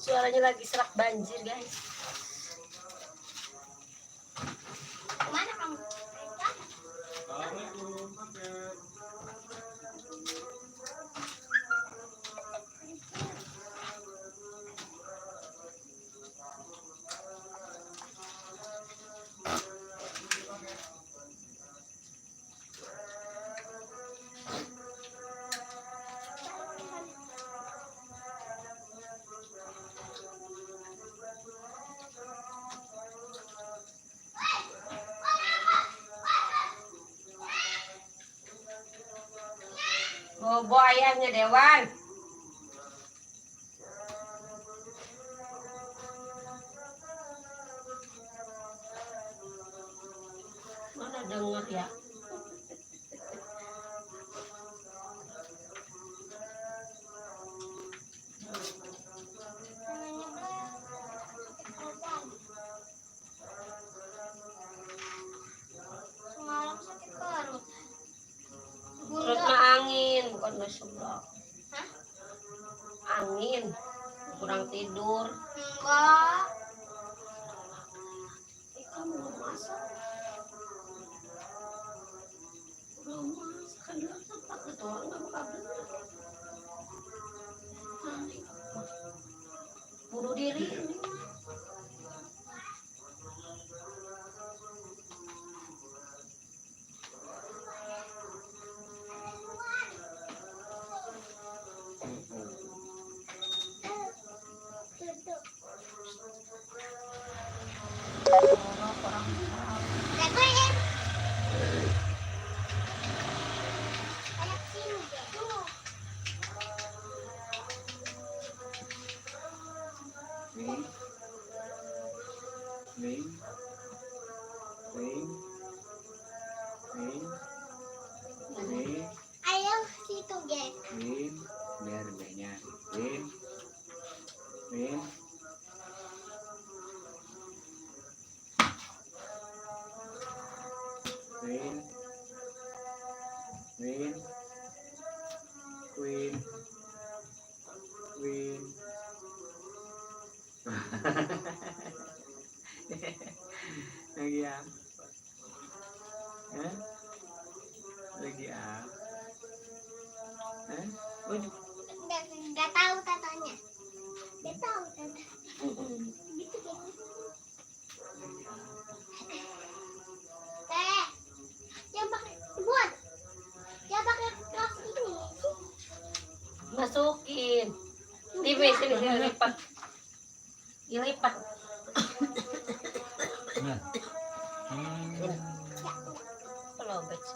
Suaranya lagi serak banjir, guys. Kemana kamu? Bobo ayamnya Dewan. Mana denger ya? Semalam sakit perut. Perut mah angin, bukan seblak. Hah? Angin. Kurang tidur. Enggak. Kamu mau masak? Belum masak, kan dia tempat itu orang nggak bakal bener. Bunuh diri ini mah. Ayo situ, guys. Biar B-nya Queen. Lagi apa? Hah? Lagi apa? Hah? Enggak tahu tatanya. Dia tahu tata. Gitu deh. Jangan pakai buat. Jangan pakai kaos ini. Masukin. Di sini dilipat. Dilipat. Nah. Kalau baca.